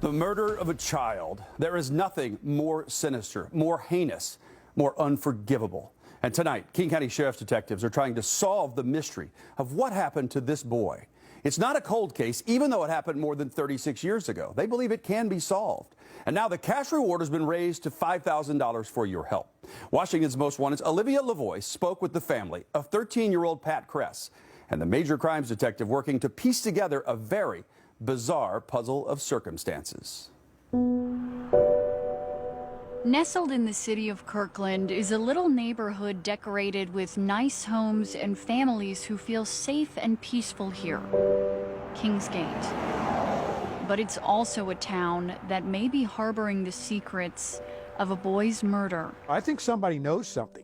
The murder of a child. There is nothing more sinister, more heinous, more unforgivable. And tonight, King County Sheriff's detectives are trying to solve the mystery of what happened to this boy. It's not a cold case, even though it happened more than 36 years ago. They believe it can be solved. And now the cash reward has been raised to $5,000 for your help. Washington's Most Wanted's Olivia Lavoie spoke with the family of 13-year-old Pat Cress and the major crimes detective working to piece together a very bizarre puzzle of circumstances. Nestled in the city of Kirkland is a little neighborhood decorated with nice homes and families who feel safe and peaceful here. Kingsgate. But it's also a town that may be harboring the secrets of a boy's murder. I think somebody knows something.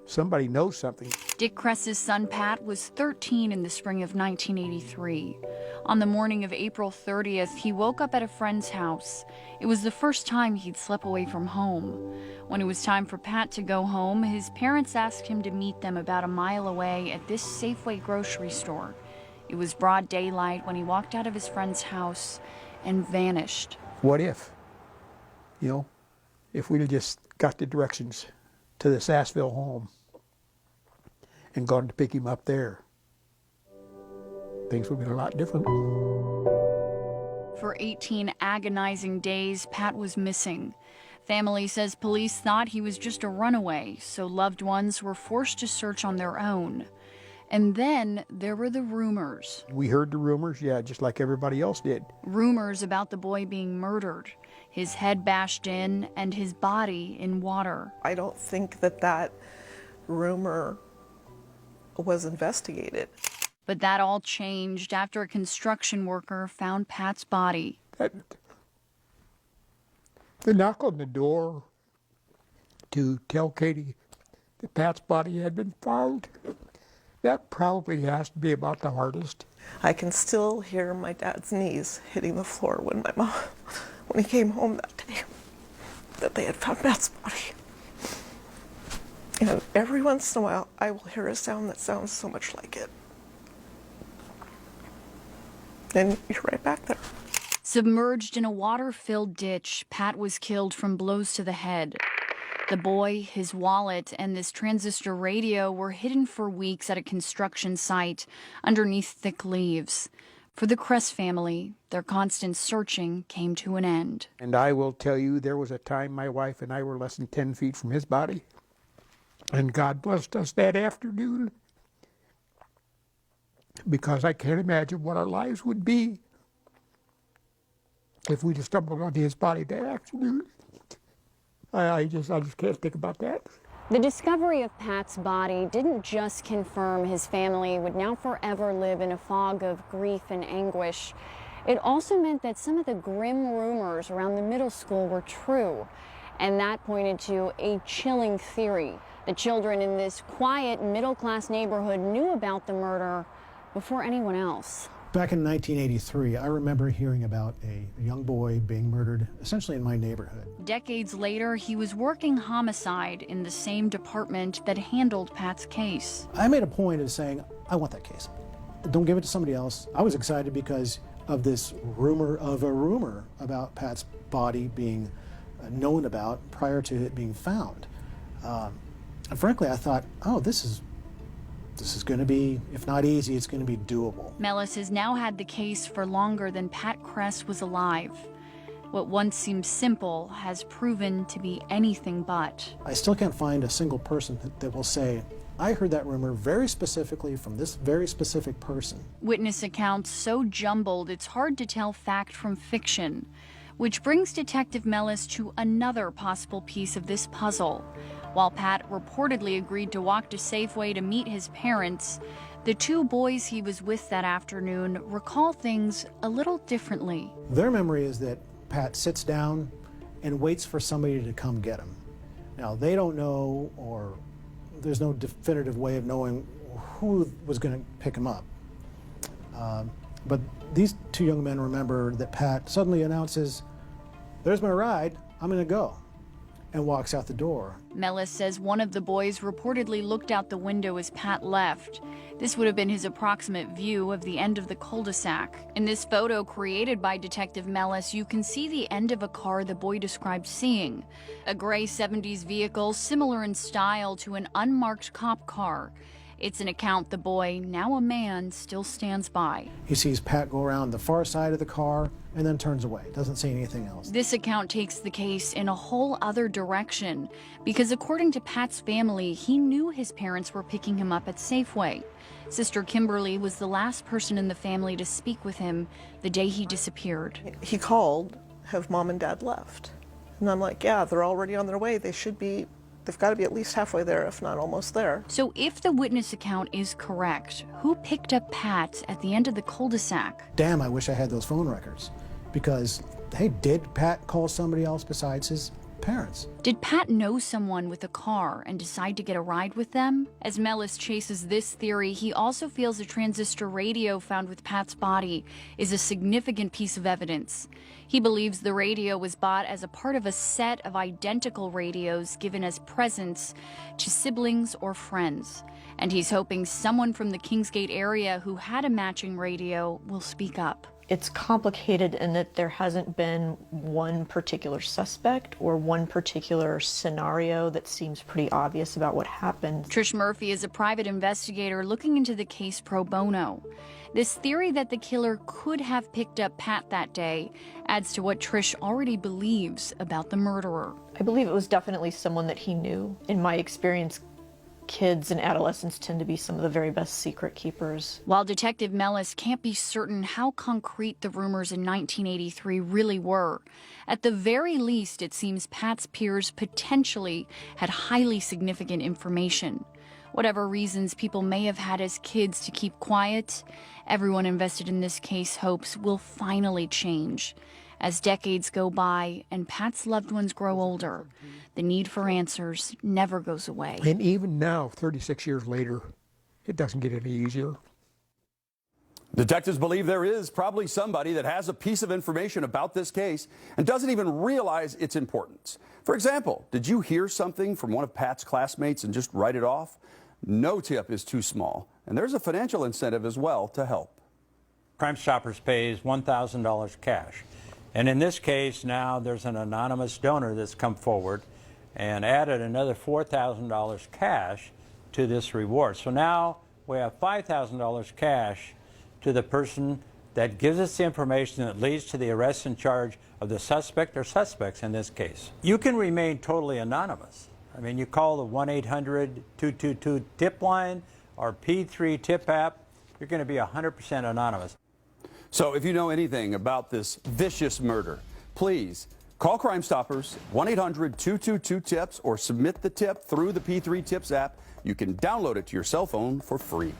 Somebody knows something. Dick Cress's son Pat was 13 in the spring of 1983. On the morning of April 30th, he woke up at a friend's house. It was the first time he'd slept away from home. When it was time for Pat to go home, his parents asked him to meet them about a mile away at this Safeway grocery store. It was broad daylight when he walked out of his friend's house and vanished. What if? You know, if we'd have just got the directions to the Sassville home and gone to pick him up there, things would have been a lot different. For 18 agonizing days, Pat was missing. Family says police thought he was just a runaway, so loved ones were forced to search on their own. And then there were the rumors. We heard the rumors, yeah, just like everybody else did. Rumors about the boy being murdered, his head bashed in and his body in water. I don't think that rumor was investigated. But that all changed after a construction worker found Pat's body. The knock on the door to tell Katie that Pat's body had been found, that probably has to be about the hardest. I can still hear my dad's knees hitting the floor when he came home that day, that they had found Pat's body. And every once in a while, I will hear a sound that sounds so much like it. And you're right back there. Submerged in a water-filled ditch, Pat was killed from blows to the head. The boy, his wallet, and this transistor radio were hidden for weeks at a construction site underneath thick leaves. For the Cress family, their constant searching came to an end. And I will tell you, there was a time my wife and I were less than 10 feet from his body. And God blessed us that afternoon, because I can't imagine what our lives would be if we just stumbled onto his body that afternoon. I just can't think about that. The discovery of Pat's body didn't just confirm his family would now forever live in a fog of grief and anguish. It also meant that some of the grim rumors around the middle school were true. And that pointed to a chilling theory. The children in this quiet, middle-class neighborhood knew about the murder before anyone else. Back in 1983, I remember hearing about a young boy being murdered, essentially in my neighborhood. Decades later, he was working homicide in the same department that handled Pat's case. I made a point of saying, I want that case. Don't give it to somebody else. I was excited because of this rumor of a rumor about Pat's body being known about prior to it being found. And frankly, I thought, oh, this is going to be, if not easy, it's going to be doable. Mellis has now had the case for longer than Pat Cress was alive. What once seemed simple has proven to be anything but. I still can't find a single person that will say, I heard that rumor very specifically from this very specific person. Witness accounts so jumbled it's hard to tell fact from fiction, which brings Detective Mellis to another possible piece of this puzzle. While Pat reportedly agreed to walk to Safeway to meet his parents, the two boys he was with that afternoon recall things a little differently. Their memory is that Pat sits down and waits for somebody to come get him. Now, they don't know, or there's no definitive way of knowing who was going to pick him up. But these two young men remember that Pat suddenly announces, there's my ride, I'm going to go. and walks out the door. Mellis says one of the boys reportedly looked out the window as Pat left. This would have been his approximate view of the end of the cul-de-sac. In this photo created by Detective Mellis, you can see the end of a car the boy described seeing. A gray 70s vehicle similar in style to an unmarked cop car. It's an account the boy, now a man, still stands by. He sees Pat go around the far side of the car and then turns away. Doesn't say anything else. This account takes the case in a whole other direction because according to Pat's family, he knew his parents were picking him up at Safeway. Sister Kimberly was the last person in the family to speak with him the day he disappeared. He called, have mom and dad left? And I'm like, yeah, they're already on their way. They've got to be at least halfway there, if not almost there. So if the witness account is correct, who picked up Pat at the end of the cul-de-sac? Damn, I wish I had those phone records. Because, hey, did Pat call somebody else besides his parents? Did Pat know someone with a car and decide to get a ride with them? As Mellis chases this theory, he also feels a transistor radio found with Pat's body is a significant piece of evidence. He believes the radio was bought as a part of a set of identical radios given as presents to siblings or friends. And he's hoping someone from the Kingsgate area who had a matching radio will speak up. It's complicated in that there hasn't been one particular suspect or one particular scenario that seems pretty obvious about what happened. Trish Murphy is a private investigator looking into the case pro bono. This theory that the killer could have picked up Pat that day adds to what Trish already believes about the murderer. I believe it was definitely someone that he knew. In my experience, kids and adolescents tend to be some of the very best secret keepers. While Detective Mellis can't be certain how concrete the rumors in 1983 really were, at the very least it seems Pat's peers potentially had highly significant information. Whatever reasons people may have had as kids to keep quiet, everyone invested in this case hopes will finally change. As decades go by and Pat's loved ones grow older, the need for answers never goes away. And even now, 36 years later, it doesn't get any easier. Detectives believe there is probably somebody that has a piece of information about this case and doesn't even realize its importance. For example, did you hear something from one of Pat's classmates and just write it off? No tip is too small, and there's a financial incentive as well to help. Crime Stoppers pays $1,000 cash. And in this case, now there's an anonymous donor that's come forward and added another $4,000 cash to this reward. So now we have $5,000 cash to the person that gives us the information that leads to the arrest and charge of the suspect or suspects in this case. You can remain totally anonymous. I mean, you call the 1-800-222-TIP line or P3 TIP app, you're going to be 100% anonymous. So if you know anything about this vicious murder, please call Crime Stoppers, 1-800-222-TIPS, or submit the tip through the P3 TIPS app. You can download it to your cell phone for free.